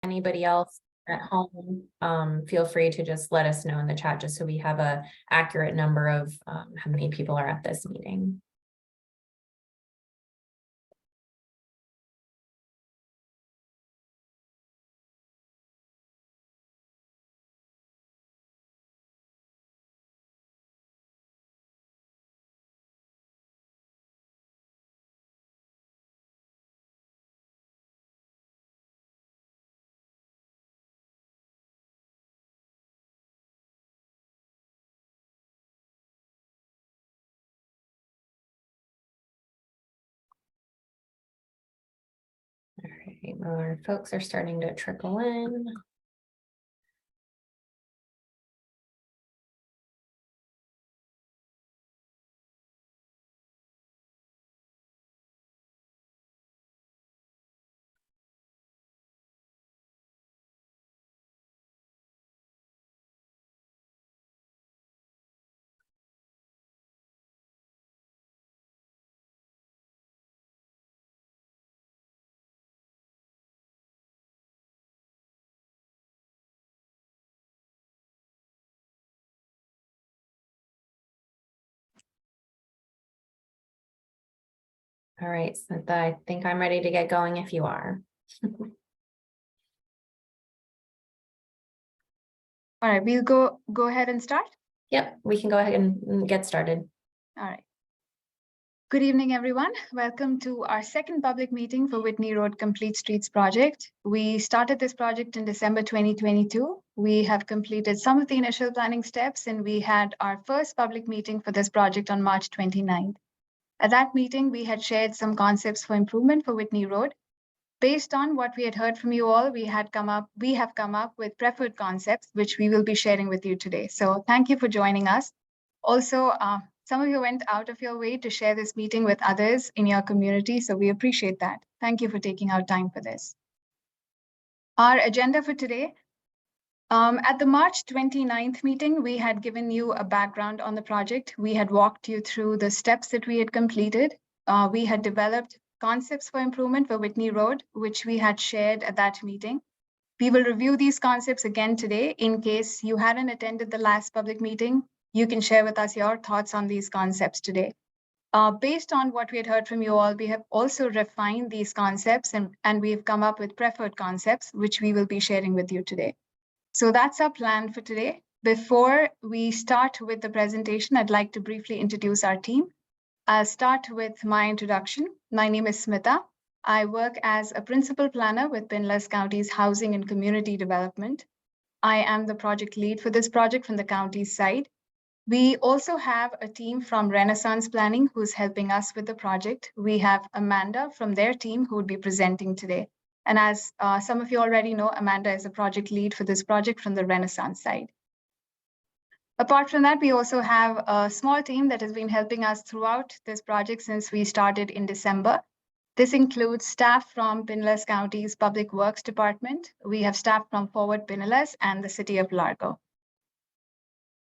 Anybody else at home, feel free to just let us know in the chat, just so we have a accurate number of how many people are at this meeting. All right, more folks are starting to trickle in. All right, so I think I'm ready to get going if you are. All right, we'll go ahead and start. Yep, we can go ahead and get started. All right. Good evening, everyone. Welcome to our second public meeting for Whitney Road Complete Streets project. We started this project in December 2022. We have completed some of the initial planning steps, and we had our first public meeting for this project on March 29th. At that meeting, we had shared some concepts for improvement for Whitney Road. Based on what we had heard from you all, we have come up with preferred concepts, which we will be sharing with you today. So thank you for joining us. Also, some of you went out of your way to share this meeting with others in your community, so we appreciate that. Thank you for taking out time for this. Our agenda for today. At the March 29th meeting, we had given you a background on the project. We had walked you through the steps that we had completed. We had developed concepts for improvement for Whitney Road, which we had shared at that meeting. We will review these concepts again today. In case you hadn't attended the last public meeting, you can share with us your thoughts on these concepts today. Based on what we had heard from you all, we have also refined these concepts and we have come up with preferred concepts, which we will be sharing with you today. So that's our plan for today. Before we start with the presentation, I'd like to briefly introduce our team. I'll start with my introduction. My name is Smita. I work as a principal planner with Pinellas County's Housing and Community Development. I am the project lead for this project from the county's side. We also have a team from Renaissance Planning who's helping us with the project. We have Amanda from their team who will be presenting today. And as some of you already know, Amanda is a project lead for this project from the Renaissance side. Apart from that, we also have a small team that has been helping us throughout this project since we started in December. This includes staff from Pinellas County's Public Works Department. We have staff from Forward Pinellas and the City of Largo.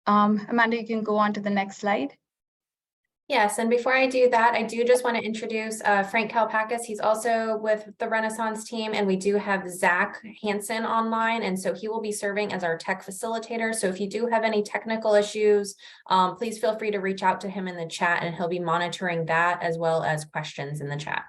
Amanda, you can go on to the next slide. Yes, and before I do that, I do just want to introduce Frank Kalpakis. He's also with the Renaissance team, and we do have Zach Hansen online, and so he will be serving as our tech facilitator. So if you do have any technical issues, please feel free to reach out to him in the chat, and he'll be monitoring that as well as questions in the chat.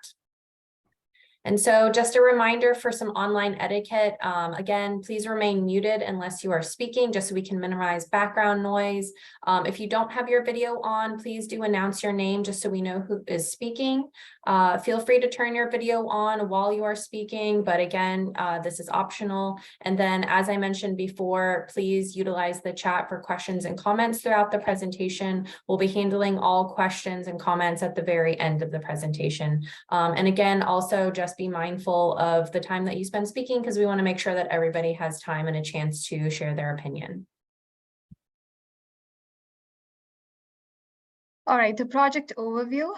And so just a reminder for some online etiquette, again, please remain muted unless you are speaking, just so we can minimize background noise. If you don't have your video on, please do announce your name just so we know who is speaking. Feel free to turn your video on while you are speaking, but again, this is optional. And then, as I mentioned before, please utilize the chat for questions and comments throughout the presentation. We'll be handling all questions and comments at the very end of the presentation. And again, also just be mindful of the time that you spend speaking, because we want to make sure that everybody has time and a chance to share their opinion. All right, the project overview.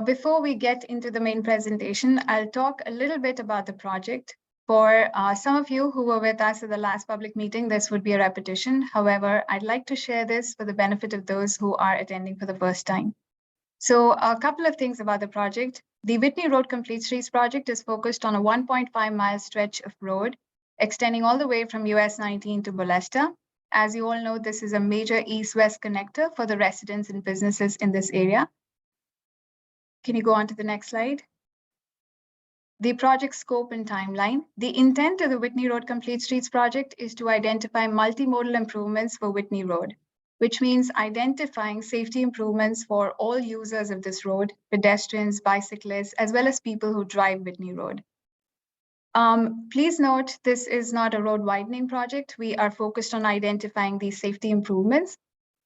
Before we get into the main presentation, I'll talk a little bit about the project. For some of you who were with us at the last public meeting, this would be a repetition. However, I'd like to share this for the benefit of those who are attending for the first time. So a couple of things about the project. The Whitney Road Complete Streets project is focused on a 1.5-mile stretch of road. extending all the way from US 19 to Bolesta. As you all know, this is a major east-west connector for the residents and businesses in this area. Can you go on to the next slide? The project scope and timeline. The intent of the Whitney Road Complete Streets project is to identify multimodal improvements for Whitney Road, which means identifying safety improvements for all users of this road, pedestrians, bicyclists, as well as people who drive Whitney Road. Please note, this is not a road widening project. We are focused on identifying these safety improvements.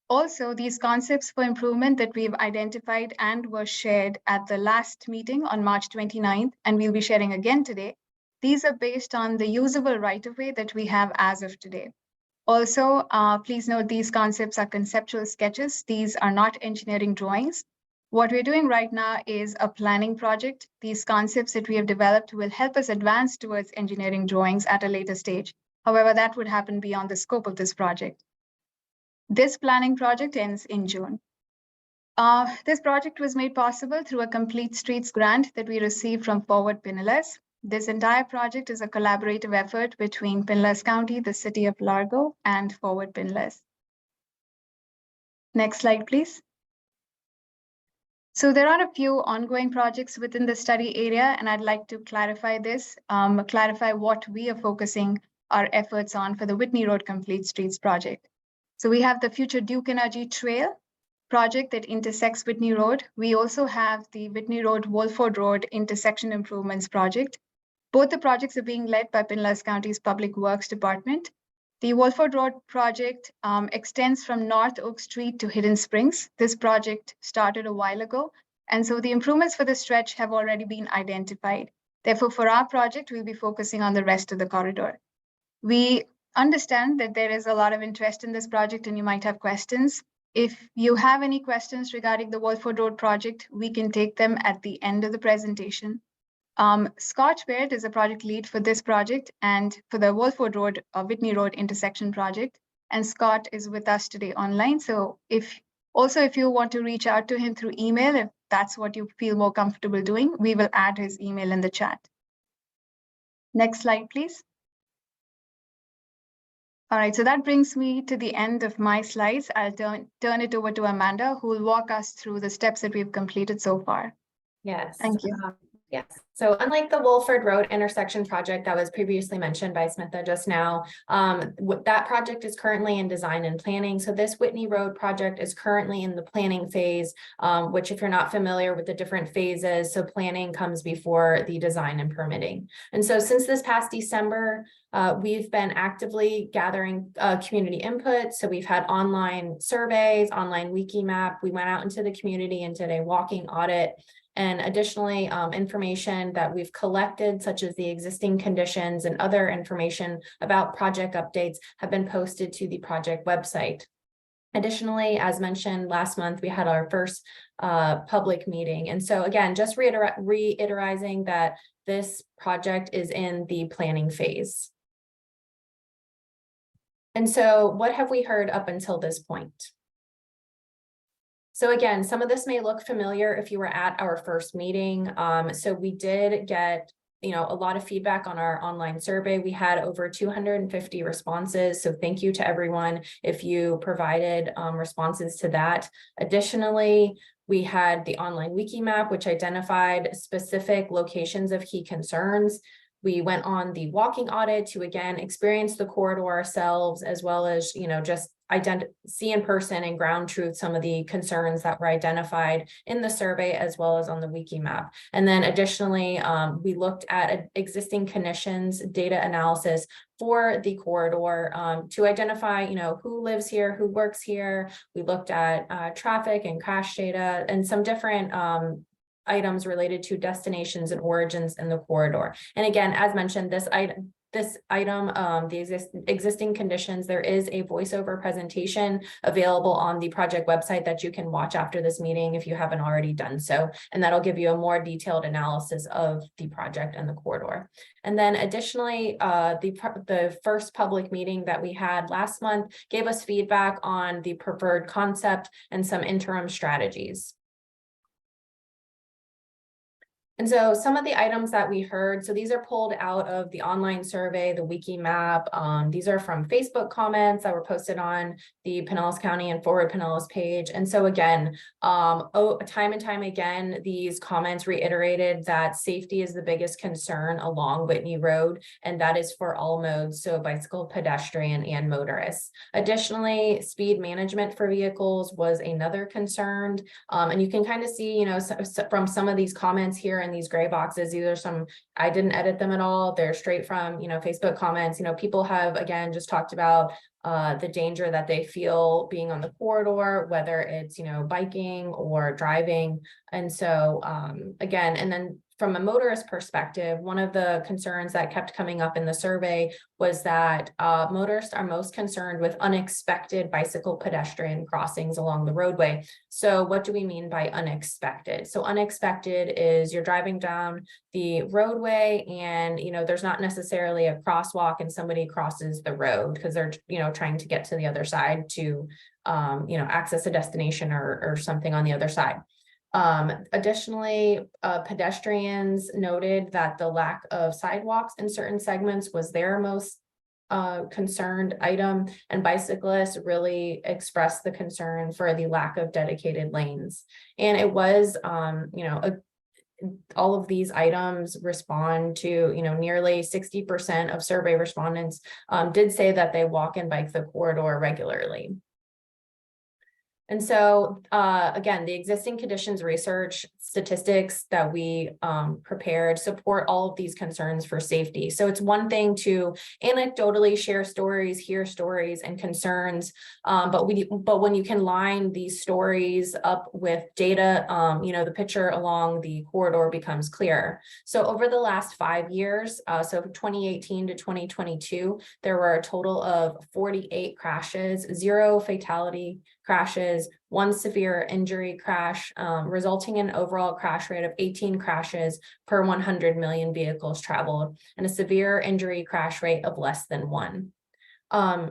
Also, these concepts for improvement that we've identified and were shared at the last meeting on March 29th, and we'll be sharing again today, these are based on the usable right-of-way that we have as of today. Also, please note these concepts are conceptual sketches. These are not engineering drawings. What we're doing right now is a planning project. These concepts that we have developed will help us advance towards engineering drawings at a later stage. However, that would happen beyond the scope of this project. This planning project ends in June. This project was made possible through a Complete Streets grant that we received from Forward Pinellas. This entire project is a collaborative effort between Pinellas County, the city of Largo, and Forward Pinellas. Next slide, please. So there are a few ongoing projects within the study area, and I'd like to clarify this, clarify what we are focusing our efforts on for the Whitney Road Complete Streets project. So we have the Future Duke Energy Trail project that intersects Whitney Road. We also have the Whitney Road Wolford Road intersection improvements project. Both the projects are being led by Pinellas County's Public Works Department. The Wolford Road project extends from North Oak Street to Hidden Springs. This project started a while ago, and so the improvements for the stretch have already been identified. Therefore, for our project, we'll be focusing on the rest of the corridor. We understand that there is a lot of interest in this project and you might have questions. If you have any questions regarding the Wolford Road project, we can take them at the end of the presentation. Scott Baird is a project lead for this project and for the Wolford Road, Whitney Road intersection project. And Scott is with us today online. So if you want to reach out to him through email, if that's what you feel more comfortable doing, we will add his email in the chat. Next slide, please. All right, so that brings me to the end of my slides. I'll turn it over to Amanda, who will walk us through the steps that we've completed so far. Yes. Thank you. Yes. So unlike the Wolford Road intersection project that was previously mentioned by Smitha just now, that project is currently in design and planning. So this Whitney Road project is currently in the planning phase, which if you're not familiar with the different phases, so planning comes before the design and permitting. And so since this past December, we've been actively gathering community input. So we've had online surveys, online wiki map. We went out into the community and did a walking audit. And additionally, information that we've collected, such as the existing conditions and other information about project updates, have been posted to the project website. Additionally, as mentioned last month, we had our first public meeting. And so again, just reiterating that this project is in the planning phase. And so what have we heard up until this point? So again, some of this may look familiar if you were at our first meeting. So we did get, a lot of feedback on our online survey. We had over 250 responses. So thank you to everyone if you provided responses to that. Additionally, we had the online wiki map, which identified specific locations of key concerns. We went on the walking audit to again experience the corridor ourselves, as well as, just see in person and ground truth some of the concerns that were identified in the survey as well as on the wiki map. And then additionally, we looked at existing conditions, data analysis for the corridor to identify, who lives here, who works here. We looked at traffic and crash data and some different items related to destinations and origins in the corridor. And again, as mentioned, the existing conditions, there is a voiceover presentation available on the project website that you can watch after this meeting if you haven't already done so. And that'll give you a more detailed analysis of the project and the corridor. And then additionally, the first public meeting that we had last month gave us feedback on the preferred concept and some interim strategies. And so some of the items that we heard, so these are pulled out of the online survey, the wiki map. These are from Facebook comments that were posted on the Pinellas County and Forward Pinellas page. And so again, time and time again, these comments reiterated that safety is the biggest concern along Whitney Road, and that is for all modes, so bicycle, pedestrian, and motorists. Additionally, speed management for vehicles was another concern. And you can kind of see, you know, from some of these comments here in these gray boxes, these are some, I didn't edit them at all. They're straight from, you know, Facebook comments. You know, people have, again, just talked about the danger that they feel being on the corridor, whether it's, you know, biking or driving. And so, again, and then from a motorist perspective, one of the concerns that kept coming up in the survey was that motorists are most concerned with unexpected bicycle pedestrian crossings along the roadway. So what do we mean by unexpected? So unexpected is you're driving down the roadway and, you know, there's not necessarily a crosswalk and somebody crosses the road because they're, you know, trying to get to the other side to, you know, access a destination or something on the other side. Additionally, pedestrians noted that the lack of sidewalks in certain segments was their most concerned item, and bicyclists really expressed the concern for the lack of dedicated lanes. And it was, you know, all of these items respond to, you know, nearly 60% of survey respondents did say that they walk and bike the corridor regularly. And so, again, the existing conditions research statistics that we prepared support all of these concerns for safety. So it's one thing to anecdotally share stories, hear stories and concerns, but when you can line these stories up with data, you know, the picture along the corridor becomes clearer. So over the last 5 years, so 2018 to 2022, there were a total of 48 crashes, 0 fatality crashes, 1 severe injury crash, resulting in an overall crash rate of 18 crashes per 100 million vehicles traveled, and a severe injury crash rate of less than 1.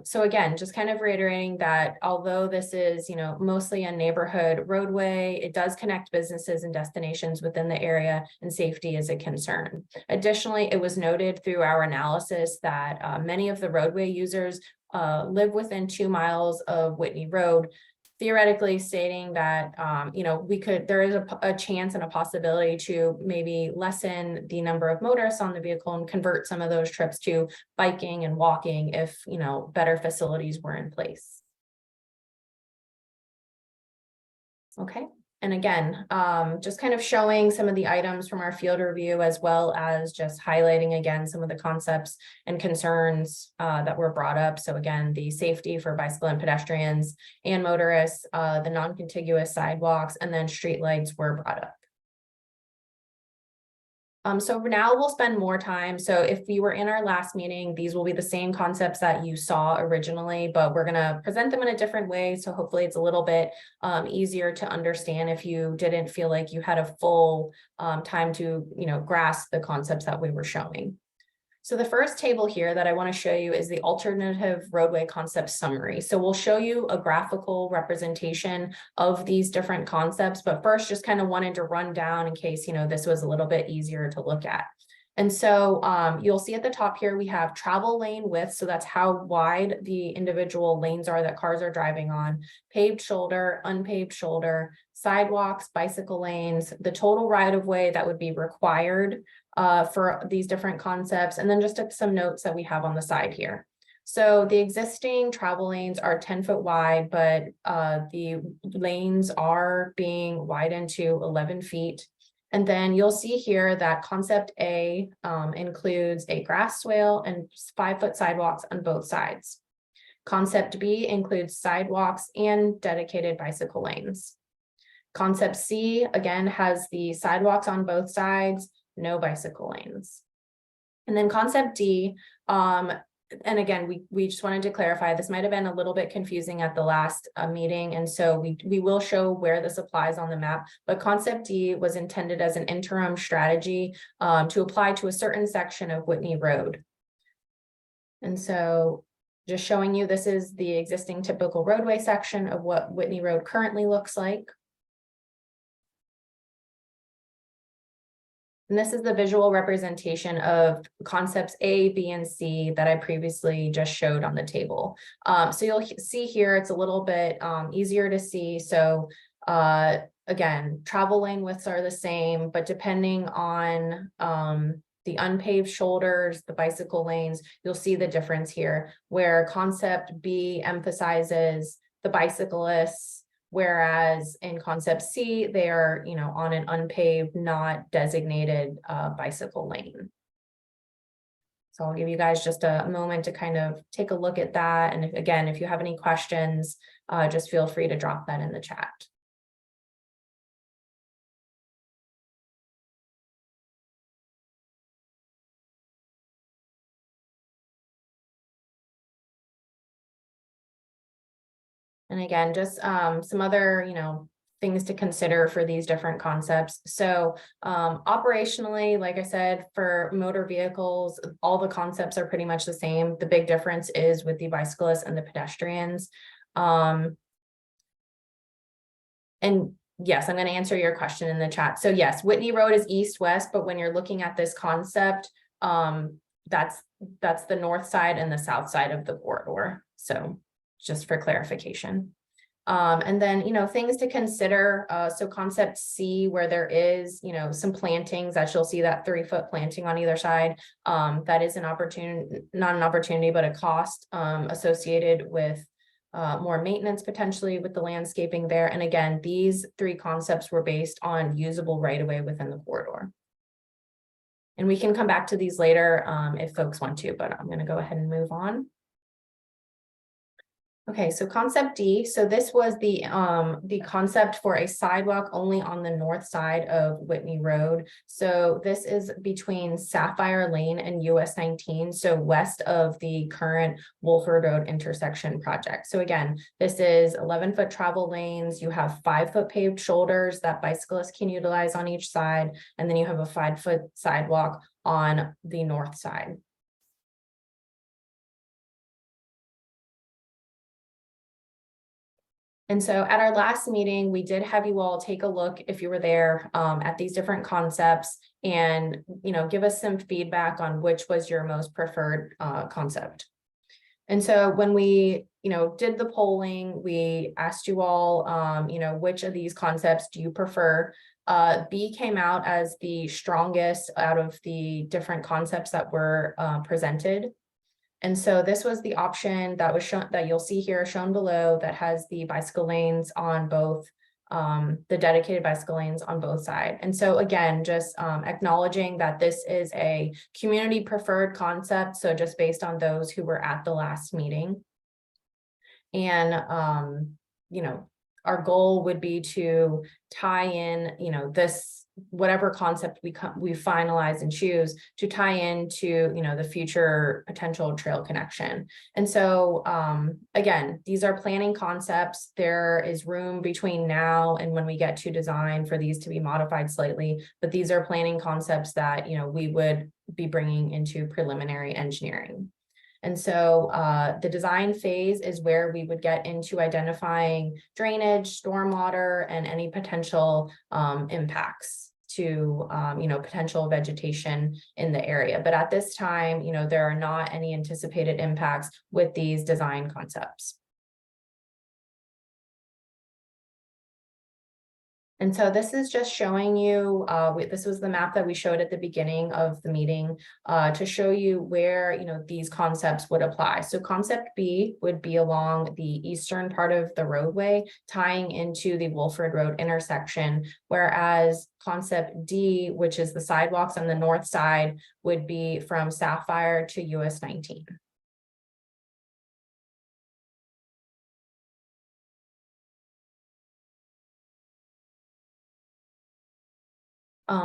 So again, just kind of reiterating that although this is, you know, mostly a neighborhood roadway, it does connect businesses and destinations within the area, and safety is a concern. Additionally, it was noted through our analysis that many of the roadway users live within 2 miles of Whitney Road, theoretically stating that, you know, there is a chance and a possibility to maybe lessen the number of motorists on the vehicle and convert some of those trips to biking and walking if, you know, better facilities were in place. Okay. And again, just kind of showing some of the items from our field review, as well as just highlighting again some of the concepts and concerns that were brought up. So again, the safety for bicycle and pedestrians and motorists, the non-contiguous sidewalks, and then streetlights were brought up. So now we'll spend more time. So if you were in our last meeting, these will be the same concepts that you saw originally, but we're going to present them in a different way. So hopefully it's a little bit easier to understand if you didn't feel like you had a full time to, you know, grasp the concepts that we were showing. So the first table here that I want to show you is the alternative roadway concept summary. So we'll show you a graphical representation of these different concepts, but first just kind of wanted to run down in case, you know, this was a little bit easier to look at. And so you'll see at the top here, we have travel lane width. So that's how wide the individual lanes are that cars are driving on, paved shoulder, unpaved shoulder, sidewalks, bicycle lanes, the total right of way that would be required for these different concepts, and then just some notes that we have on the side here. So the existing travel lanes are 10-foot wide, but the lanes are being widened to 11 feet. And then you'll see here that concept A includes a grass swale and 5-foot sidewalks on both sides. Concept B includes sidewalks and dedicated bicycle lanes. Concept C, again, has the sidewalks on both sides, no bicycle lanes. And then concept D, and again, we just wanted to clarify, this might have been a little bit confusing at the last meeting, and so we will show where this applies on the map, but concept D was intended as an interim strategy to apply to a certain section of Whitney Road. And so just showing you, this is the existing typical roadway section of what Whitney Road currently looks like. And this is the visual representation of concepts A, B, and C that I previously just showed on the table. So you'll see here, it's a little bit easier to see. So again, travel lane widths are the same, but depending on the unpaved shoulders, the bicycle lanes, you'll see the difference here, where concept B emphasizes the bicyclists, whereas in concept C, they are, on an unpaved, not designated bicycle lane. So I'll give you guys just a moment to kind of take a look at that. And again, if you have any questions, just feel free to drop that in the chat. And again, just some other, things to consider for these different concepts. So operationally, like I said, for motor vehicles, all the concepts are pretty much the same. The big difference is with the bicyclists and the pedestrians. And yes, I'm going to answer your question in the chat. So yes, Whitney Road is east-west, but when you're looking at this concept, that's the north side and the south side of the corridor. So just for clarification. And then, things to consider. So concept C, where there is, some plantings that you'll see that 3-foot planting on either side. That is an opportunity, not an opportunity, but a cost associated with more maintenance potentially with the landscaping there. And again, these 3 concepts were based on usable right-of-way within the corridor. And we can come back to these later if folks want to, but I'm going to go ahead and move on. Okay, so concept D. So this was the concept for a sidewalk only on the north side of Whitney Road. So this is between Sapphire Lane and US 19, so west of the current Wolford Road intersection project. So again, this is 11-foot travel lanes. You have 5-foot paved shoulders that bicyclists can utilize on each side, and then you have a 5-foot sidewalk on the north side. And so at our last meeting, we did have you all take a look, if you were there, at these different concepts and, give us some feedback on which was your most preferred concept. And so when we, did the polling, we asked you all, which of these concepts do you prefer? B came out as the strongest out of the different concepts that were presented. And so this was the option that was shown, that you'll see here shown below, that has the bicycle lanes on both, the dedicated bicycle lanes on both sides. And so again, just acknowledging that this is a community preferred concept. So just based on those who were at the last meeting. And, our goal would be to tie in, this whatever concept we finalize and choose to tie into, the future potential trail connection. And so, again, these are planning concepts. There is room between now and when we get to design for these to be modified slightly, but these are planning concepts that, we would be bringing into preliminary engineering. And so the design phase is where we would get into identifying drainage, stormwater, and any potential impacts to, potential vegetation in the area. But at this time, there are not any anticipated impacts with these design concepts. And so this is just showing you, this was the map that we showed at the beginning of the meeting to show you where, these concepts would apply. So concept B would be along the eastern part of the roadway, tying into the Wolford Road intersection, whereas concept D, which is the sidewalks on the north side, would be from Sapphire to US 19.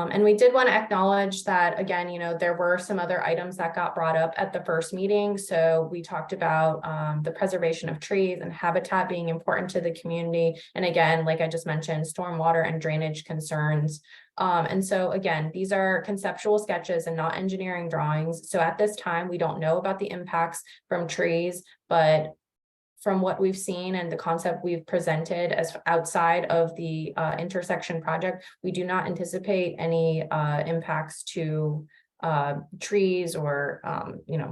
And we did want to acknowledge that, again, there were some other items that got brought up at the first meeting. So we talked about the preservation of trees and habitat being important to the community. And again, like I just mentioned, stormwater and drainage concerns. And so again, these are conceptual sketches and not engineering drawings. So at this time, we don't know about the impacts from trees, but from what we've seen and the concept we've presented as outside of the intersection project, we do not anticipate any impacts to trees or,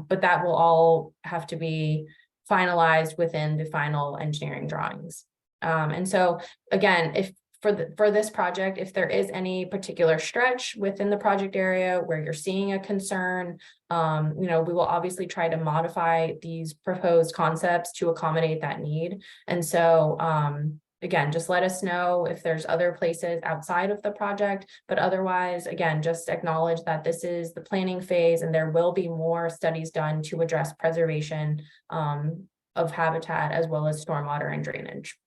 but that will all have to be finalized within the final engineering drawings. And so again, if for this project, if there is any particular stretch within the project area where you're seeing a concern, we will obviously try to modify these proposed concepts to accommodate that need. And so, again, just let us know if there's other places outside of the project, but otherwise, again, just acknowledge that this is the planning phase and there will be more studies done to address preservation of habitat as well as stormwater and drainage.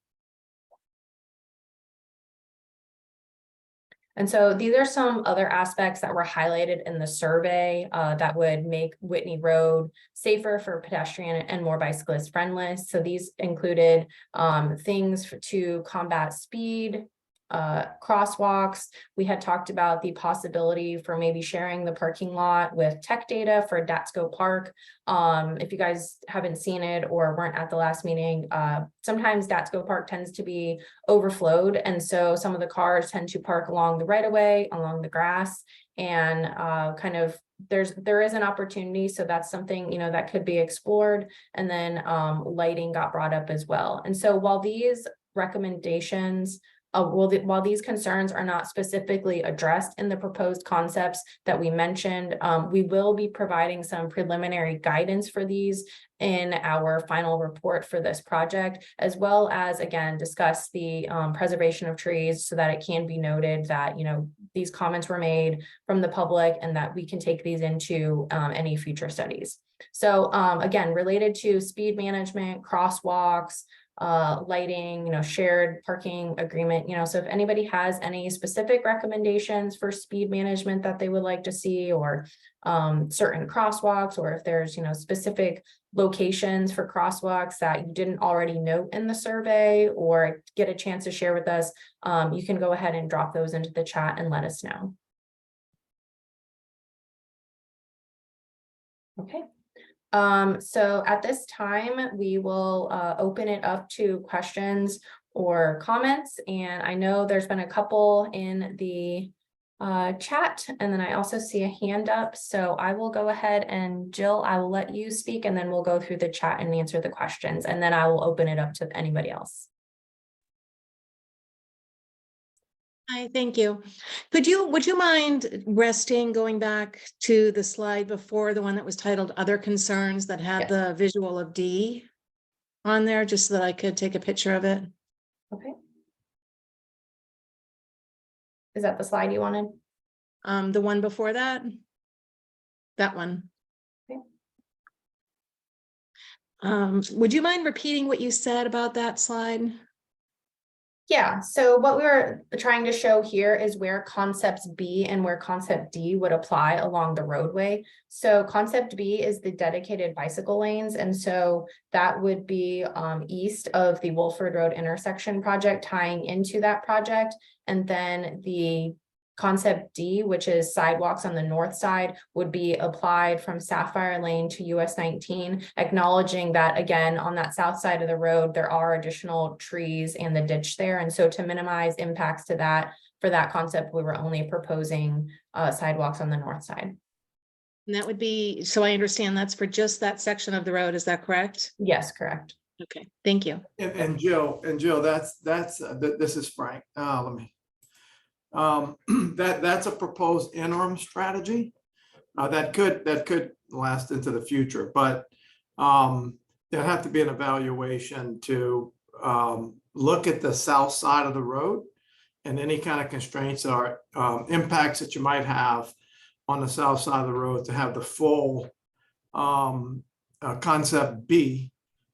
And so these are some other aspects that were highlighted in the survey that would make Whitney Road safer for pedestrian and more bicyclist friendly. So these included things to combat speed, crosswalks. We had talked about the possibility for maybe sharing the parking lot with tech data for Datsco Park. If you guys haven't seen it or weren't at the last meeting, sometimes Datsco Park tends to be overflowed. And so some of the cars tend to park along the right of way, along the grass, and there is an opportunity. So that's something, that could be explored. And then lighting got brought up as well. And so while these recommendations while these concerns are not specifically addressed in the proposed concepts that we mentioned, we will be providing some preliminary guidance for these in our final report for this project, as well as, again, discuss the preservation of trees so that it can be noted that, these comments were made from the public and that we can take these into any future studies. So again, related to speed management, crosswalks, lighting, shared parking agreement, so if anybody has any specific recommendations for speed management that they would like to see, or certain crosswalks, or if there's, specific locations for crosswalks that you didn't already note in the survey or get a chance to share with us, you can go ahead and drop those into the chat and let us know. Okay. So at this time, we will open it up to questions or comments. And I know there's been a couple in the chat, and then I also see a hand up. So I will go ahead and Jill, I will let you speak, and then we'll go through the chat and answer the questions, and then I will open it up to anybody else. Hi, thank you. Would you mind going back to the slide before, the one that was titled Other Concerns, that had Yes. the visual of D on there, just so that I could take a picture of it? Okay. Is that the slide you wanted? The one before that? That one. Okay. Would you mind repeating what you said about that slide? Yeah, so what we were trying to show here is where concepts B and where concept D would apply along the roadway. So concept B is the dedicated bicycle lanes. And so that would be east of the Wolford Road intersection project, tying into that project. And then the concept D, which is sidewalks on the north side, would be applied from Sapphire Lane to US 19, acknowledging that, again, on that south side of the road, there are additional trees and the ditch there. And so to minimize impacts to that, for that concept, we were only proposing sidewalks on the north side. And that would be, so I understand that's for just that section of the road, is that correct? Yes, correct. Okay, thank you. And Jill, this is Frank. Let me. That's a proposed interim strategy that could last into the future, but there'd have to be an evaluation to look at the south side of the road and any kind of constraints or impacts that you might have on the south side of the road to have the full concept B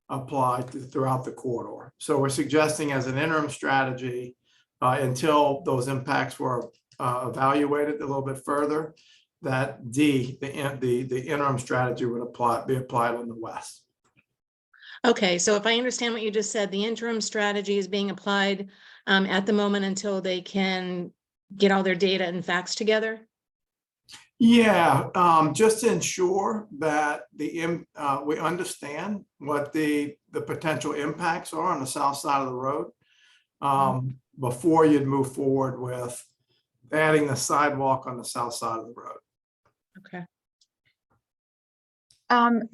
applied throughout the corridor. So we're suggesting as an interim strategy until those impacts were evaluated a little bit further, that D, the interim strategy would be applied on the west. Okay, so if I understand what you just said, the interim strategy is being applied at the moment until they can get all their data and facts together? Yeah, just to ensure that we understand what the potential impacts are on the south side of the road. Before you'd move forward with adding the sidewalk on the south side of the road. Okay.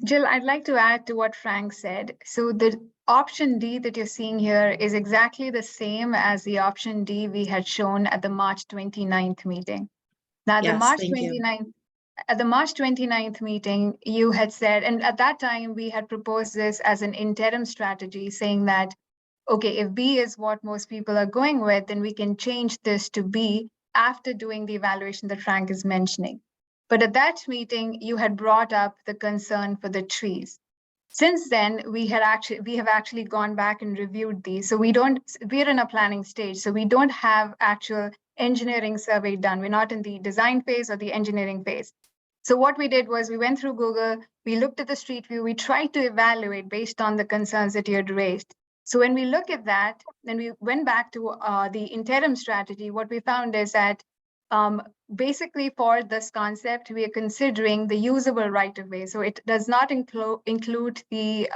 Jill, I'd like to add to what Frank said. So the option D that you're seeing here is exactly the same as the option D we had shown at the March 29th meeting. Now, Yes, thank you. at the March 29th meeting, you had said, and at that time we had proposed this as an interim strategy, saying that, okay, if B is what most people are going with, then we can change this to B after doing the evaluation that Frank is mentioning. But at that meeting, you had brought up the concern for the trees. Since then, we have actually gone back and reviewed these. So we're in a planning stage. So we don't have actual engineering survey done. We're not in the design phase or the engineering phase. So what we did was we went through Google, we looked at the street view, we tried to evaluate based on the concerns that you had raised. So when we look at that, then we went back to the interim strategy. What we found is that basically for this concept, we are considering the usable right-of-way. So it does not include the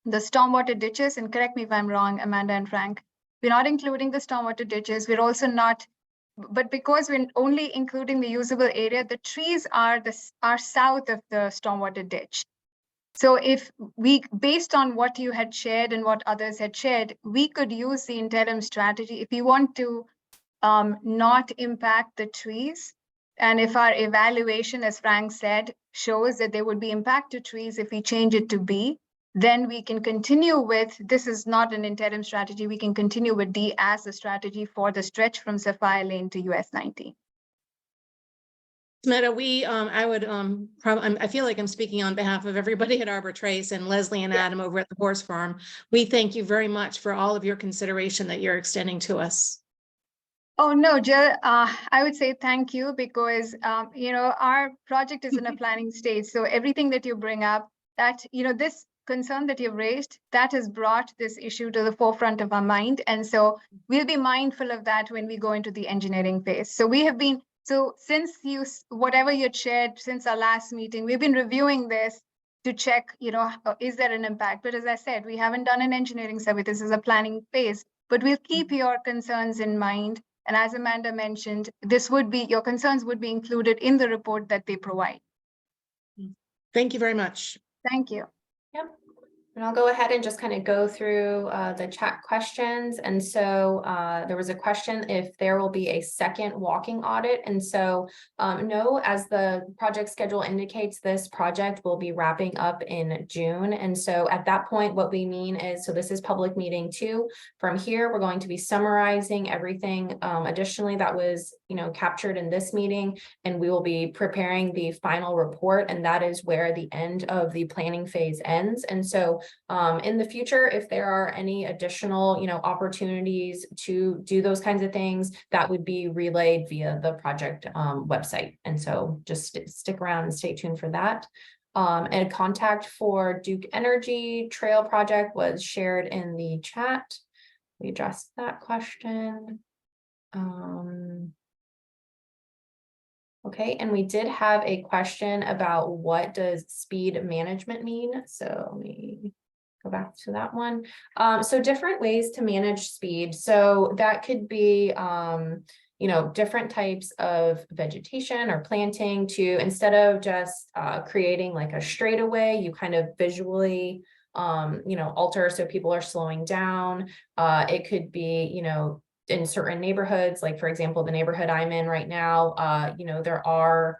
stormwater ditches. And correct me if I'm wrong, Amanda and Frank. We're not including the stormwater ditches. We're also not, but because we're only including the usable area, the trees are south of the stormwater ditch. So if based on what you had shared and what others had shared, we could use the interim strategy if you want to not impact the trees. And if our evaluation, as Frank said, shows that there would be impact to trees if we change it to B, then we can continue with, this is not an interim strategy, we can continue with D as a strategy for the stretch from Sapphire Lane to US 19. Meta, I feel like I'm speaking on behalf of everybody at Arbor Trace and Leslie and Adam over at the Horse Farm. We thank you very much for all of your consideration that you're extending to us. Oh, no, Jill, I would say thank you because, our project is in a planning stage. So everything that you bring up, that, this concern that you've raised, that has brought this issue to the forefront of our mind. And so we'll be mindful of that when we go into the engineering phase. So since whatever you shared since our last meeting, we've been reviewing this to check, is there an impact? But as I said, we haven't done an engineering survey. This is a planning phase, but we'll keep your concerns in mind. And as Amanda mentioned, your concerns would be included in the report that they provide. Thank you very much. Thank you. Yep. And I'll go ahead and just kind of go through the chat questions. And so there was a question if there will be a second walking audit. And so no, as the project schedule indicates, this project will be wrapping up in June. And so at that point, what we mean is, so this is public meeting 2. From here, we're going to be summarizing everything additionally that was captured in this meeting, and we will be preparing the final report, and that is where the end of the planning phase ends. And so in the future, if there are any additional opportunities to do those kinds of things, that would be relayed via the project website. And so just stick around and stay tuned for that. And contact for Duke Energy Trail project was shared in the chat. We addressed that question. Okay, and we did have a question about what does speed management mean? So let me go back to that one. So different ways to manage speed. So that could be, different types of vegetation or planting to, instead of just creating like a straightaway, you kind of visually, alter so people are slowing down. It could be, in certain neighborhoods, like for example, the neighborhood I'm in right now, there are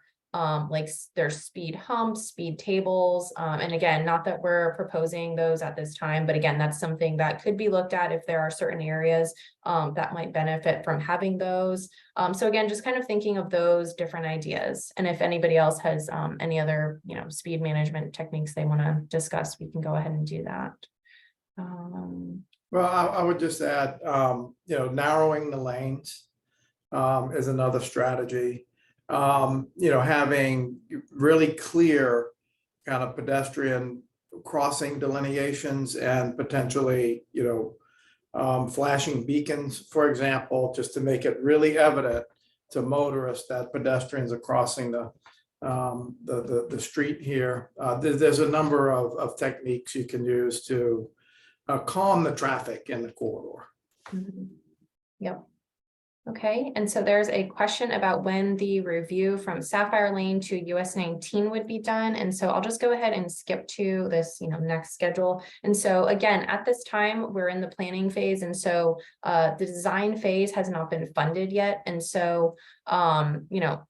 there's speed humps, speed tables. And again, not that we're proposing those at this time, but again, that's something that could be looked at if there are certain areas that might benefit from having those. So again, just kind of thinking of those different ideas. And if anybody else has any other, speed management techniques they want to discuss, we can go ahead and do that. Well, I would just add, narrowing the lanes is another strategy. Having really clear kind of pedestrian crossing delineations and potentially, flashing beacons, for example, just to make it really evident motorists that pedestrians are crossing the street here. There's a number of techniques you can use to calm the traffic in the corridor. Mhm. Yep. Okay, and so there's a question about when the review from Sapphire Lane to US 19 would be done. And so I'll just go ahead and skip to this, next schedule. And so again, at this time, we're in the planning phase. And so the design phase has not been funded yet. And so,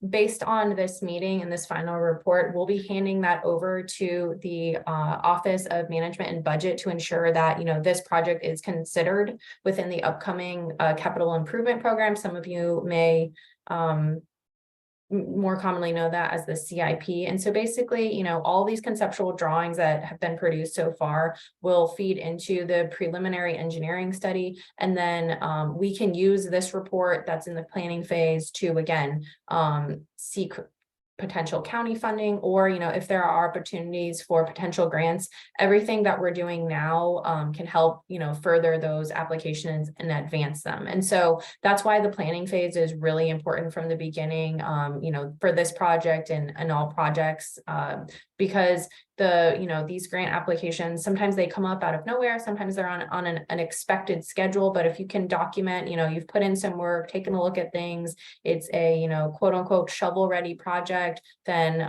based on this meeting and this final report, we'll be handing that over to the Office of Management and Budget to ensure that, this project is considered within the upcoming capital improvement program. Some of you may more commonly know that as the CIP. And so basically, all these conceptual drawings that have been produced so far will feed into the preliminary engineering study. And then we can use this report that's in the planning phase to, again, seek potential county funding, or if there are opportunities for potential grants. Everything that we're doing now can help further those applications and advance them. And so that's why the planning phase is really important from the beginning, for this project and all projects, because these grant applications, sometimes they come up out of nowhere, sometimes they're on an expected schedule. But if you can document, you've put in some work, taken a look at things, it's a quote unquote shovel ready project, then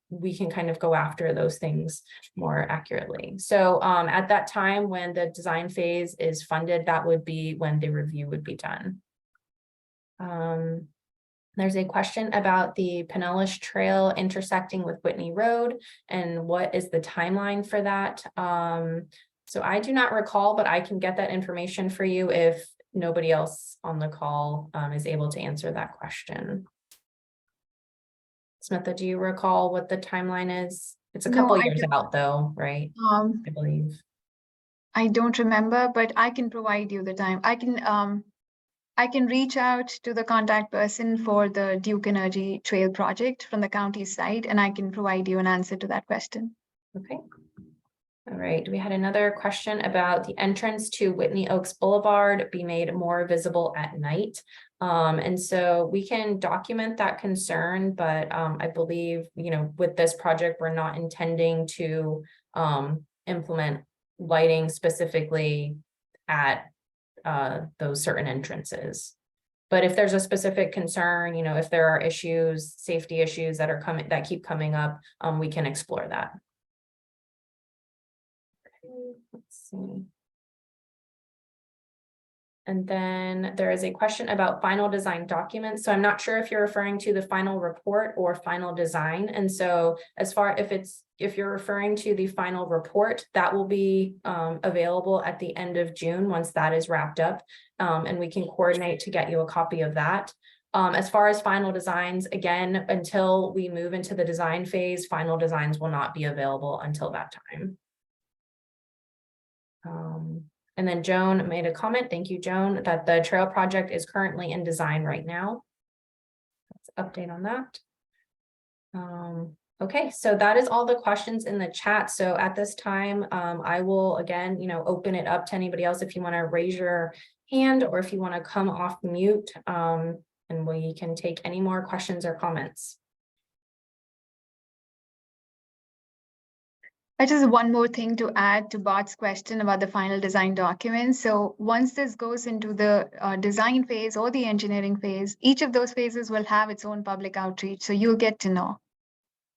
we can kind of go after those things more accurately. So at that time, when the design phase is funded, that would be when the review would be done. There's a question about the Pinellas Trail intersecting with Whitney Road and what is the timeline for that. So I do not recall, but I can get that information for you if nobody else on the call is able to answer that question. Smitha, do you recall what the timeline is? It's a couple years out though, right? I believe. I don't remember, but I can provide you the time. I can reach out to the contact person for the Duke Energy Trail project from the county side, and I can provide you an answer to that question. Okay. All right. We had another question about the entrance to Whitney Oaks Boulevard be made more visible at night. And so we can document that concern, but I believe, with this project, we're not intending to implement lighting specifically at those certain entrances. But if there's a specific concern, if there are issues, safety issues that keep coming up, we can explore that. Okay, let's see. And then there is a question about final design documents. So I'm not sure if you're referring to the final report or final design. And so if you're referring to the final report, that will be available at the end of June once that is wrapped up. And we can coordinate to get you a copy of that. As far as final designs, again, until we move into the design phase, final designs will not be available until that time. And then Joan made a comment, thank you, Joan, that the trail project is currently in design right now. Let's update on that. Okay, so that is all the questions in the chat. So at this time, I will again, open it up to anybody else if you want to raise your hand or if you want to come off mute, and we can take any more questions or comments. I just have one more thing to add to Bart's question about the final design document. So once this goes into the design phase or the engineering phase, each of those phases will have its own public outreach. So you'll get to know.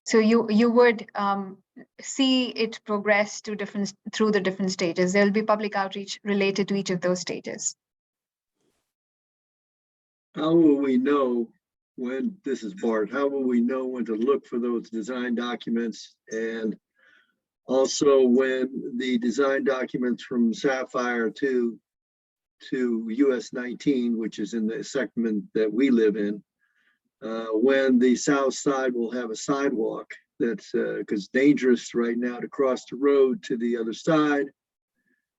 So you would see it progress through the different stages. There'll be public outreach related to each of those stages. How will we know when, this is Bart, how will we know when to look for those design documents? And also when the design documents from Sapphire to US 19, which is in the segment that we live in, when the south side will have a sidewalk that's because dangerous right now to cross the road to the other side,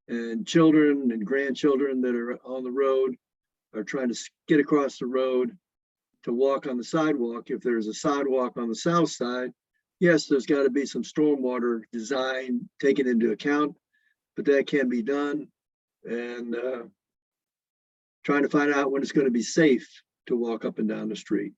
and children and grandchildren that are on the road are trying to get across the road to walk on the sidewalk. If there's a sidewalk on the south side, yes, there's got to be some stormwater design taken into account, but that can be done. And trying to find out when it's going to be safe to walk up and down the street.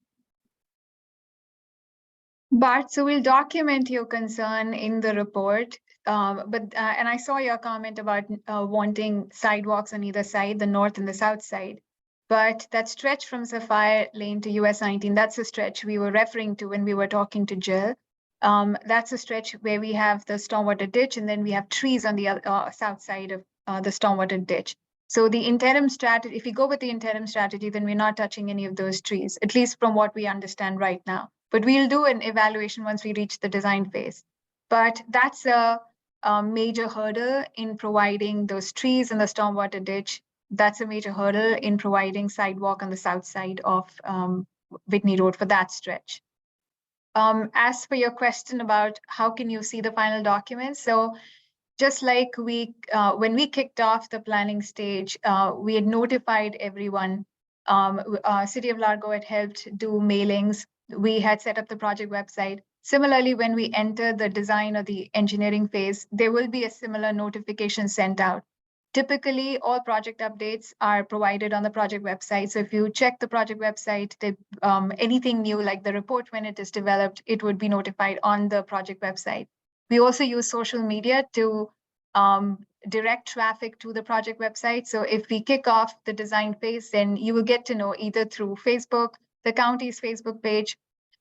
Bart, so we'll document your concern in the report. And I saw your comment about wanting sidewalks on either side, the north and the south side. But that stretch from Sapphire Lane to US 19, that's a stretch we were referring to when we were talking to Jill. That's a stretch where we have the stormwater ditch, and then we have trees on the south side of the stormwater ditch. So the interim strategy, if we go with the interim strategy, then we're not touching any of those trees, at least from what we understand right now. But we'll do an evaluation once we reach the design phase. But that's a major hurdle in providing those trees in the stormwater ditch. That's a major hurdle in providing sidewalk on the south side of Whitney Road for that stretch. As for your question about how can you see the final documents, so just like when we kicked off the planning stage, we had notified everyone. City of Largo had helped do mailings. We had set up the project website. Similarly, when we enter the design or the engineering phase, there will be a similar notification sent out. Typically, all project updates are provided on the project website. So if you check the project website, anything new like the report when it is developed, it would be notified on the project website. We also use social media to direct traffic to the project website. So if we kick off the design phase, then you will get to know either through Facebook, the county's Facebook page,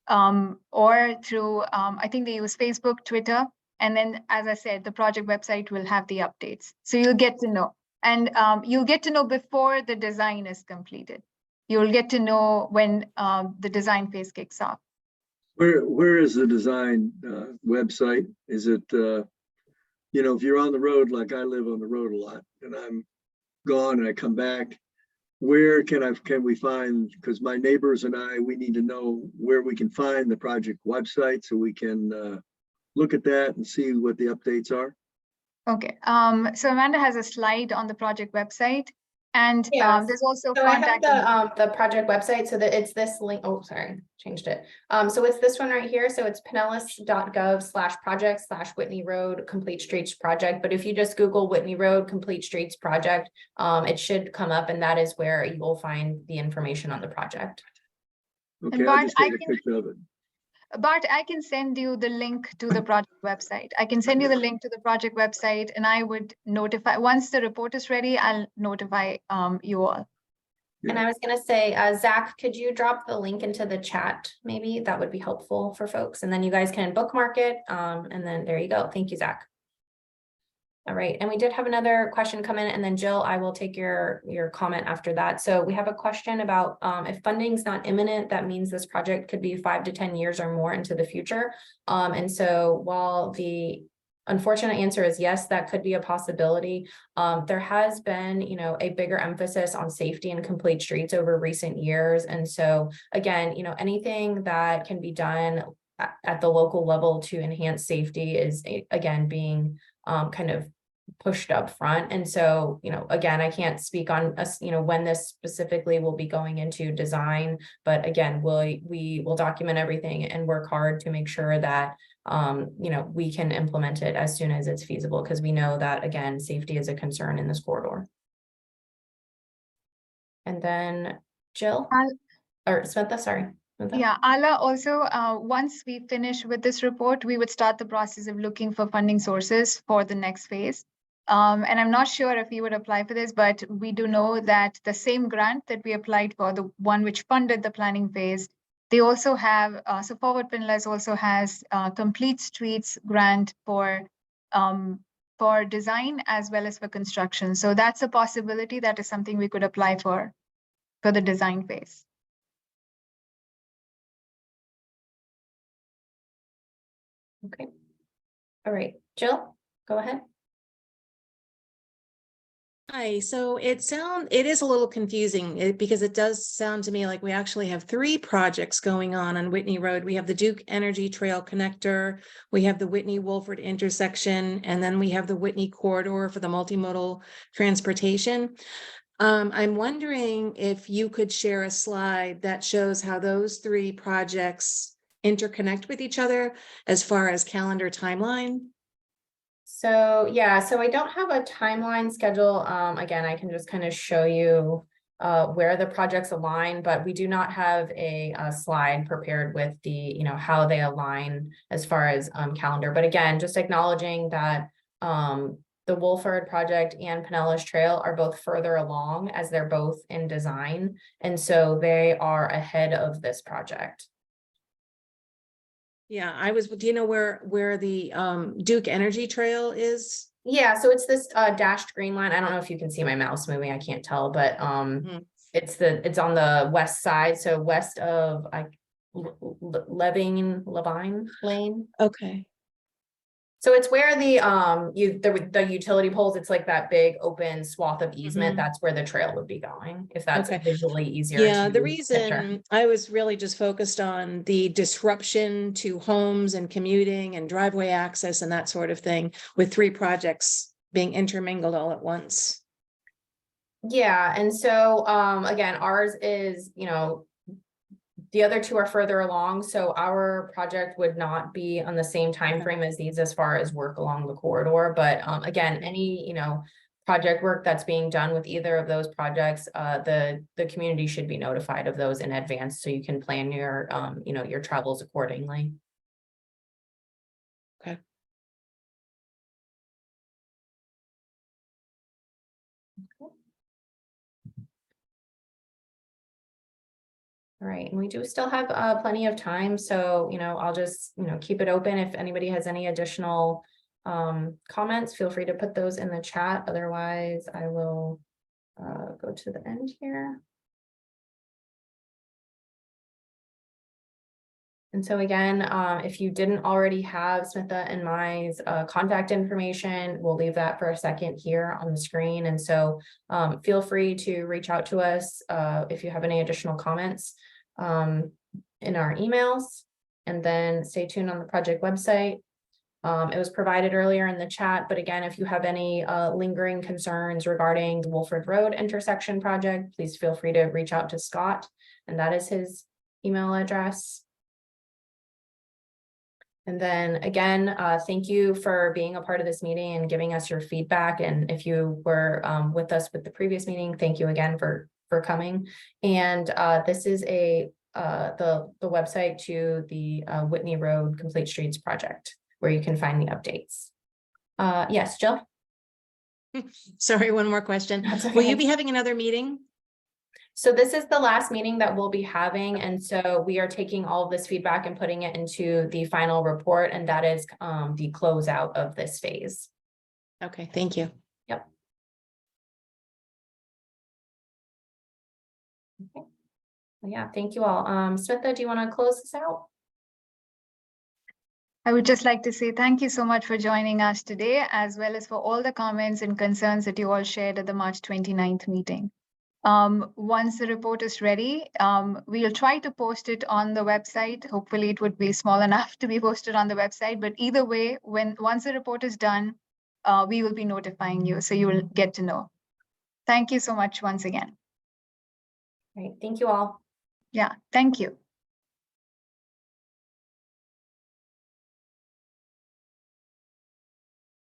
or through, I think they use Facebook, Twitter. And then, as I said, the project website will have the updates. So you'll get to know. And you'll get to know before the design is completed. You'll get to know when the design phase kicks off. Where is the design website? Is it, if you're on the road, like I live on the road a lot, and I'm gone and I come back, where can we find, because my neighbors and we need to know where we can find the project website so we can look at that and see what the updates are? Okay, so Amanda has a slide on the project website, and Yes. there's also So I have contact. the project website, so that it's this link. Oh, sorry, changed it. So it's this one right here. So it's pinellas.gov/project/Whitney Road Complete Streets Project. But if you just Google Whitney Road Complete Streets Project, it should come up, and that is where you will find the information on the project. Okay, I'll Bart, just take a picture of it. Bart, I can send you the link to the project website. I can send you the link to the project website, and I would notify, once the report is ready, I'll notify you all. And I was going to say, Zach, could you drop the link into the chat? Maybe that would be helpful for folks. And then you guys can bookmark it. And then there you go. Thank you, Zach. All right. And we did have another question come in, and then Jill, I will take your comment after that. So we have a question about if funding is not imminent, that means this project could be 5 to 10 years or more into the future. And so while the unfortunate answer is yes, that could be a possibility. There has been, a bigger emphasis on safety and complete streets over recent years. And so again, anything that can be done at the local level to enhance safety is again being kind of pushed up front. And so, again, I can't speak on us, when this specifically will be going into design, but again, we will document everything and work hard to make sure that we can implement it as soon as it's feasible, because we know that, again, safety is a concern in this corridor. And then Jill or Samantha, sorry. Yeah, Ala, also, once we finish with this report, we would start the process of looking for funding sources for the next phase. And I'm not sure if you would apply for this, but we do know that the same grant that we applied for, the one which funded the planning phase, they also have, so Forward Pinellas also has a Complete Streets grant for design as well as for construction. So that's a possibility. That is something we could apply for the design phase. Okay. All right, Jill, go ahead. Hi, so it is a little confusing because it does sound to me like we actually have 3 projects going on Whitney Road. We have the Duke Energy Trail Connector, we have the Whitney Wolford intersection, and then we have the Whitney corridor for the multimodal transportation. I'm wondering if you could share a slide that shows how those 3 projects interconnect with each other as far as calendar timeline. So yeah, so I don't have a timeline schedule. Again, I can just kind of show you where the projects align, but we do not have a slide prepared with the, you know, how they align as far as calendar. But again, just acknowledging that the Wolford project and Pinellas Trail are both further along as they're both in design. And so they are ahead of this project. Yeah, do you know where the Duke Energy Trail is? Yeah, so it's this dashed green line. I don't know if you can see my mouse moving, I can't tell, but it's on the west side, so west of Levine Lane. Okay. So it's where the utility poles, it's like that big open swath of easement. That's where the trail would be going, if that's Okay. visually easier. Yeah, to the picture. reason I was really just focused on the disruption to homes and commuting and driveway access and that sort of thing, with 3 projects being intermingled all at once. Yeah, and so again, ours is, you know, the other 2 are further along, so our project would not be on the same time frame as these as far as work along the corridor. But again, any, you know, project work that's being done with either of those projects, the community should be notified of those in advance, so you can plan your you know, your travels accordingly. Okay. All right, and we do still have plenty of time, so, you know, I'll just, you know, keep it open. If anybody has any additional comments, feel free to put those in the chat. Otherwise, I will go to the end here. And so again, if you didn't already have Smitha and my contact information, we'll leave that for a second here on the screen. And so feel free to reach out to us if you have any additional comments in our emails, and then stay tuned on the project website. It was provided earlier in the chat, but again, if you have any lingering concerns regarding the Wolford Road intersection project, please feel free to reach out to Scott, and that is his email address. And then again, thank you for being a part of this meeting and giving us your feedback. And if you were with us with the previous meeting, thank you again for coming. And this is the website to the Whitney Road Complete Streets project, where you can find the updates. Yes, Jill? Sorry, one more question. That's okay. Will you be having another meeting? So this is the last meeting that we'll be having, and so we are taking all of this feedback and putting it into the final report, and that is the closeout of this phase. Okay, thank you. Yep. Okay. Well, yeah, thank you all. Smitha, do you want to close this out? I would just like to say thank you so much for joining us today, as well as for all the comments and concerns that you all shared at the March 29th meeting. Once the report is ready, we'll try to post it on the website. Hopefully it would be small enough to be posted on the website, but either way, once the report is done, we will be notifying you, so you will get to know. Thank you so much once again. All right, thank you all. Yeah, thank you.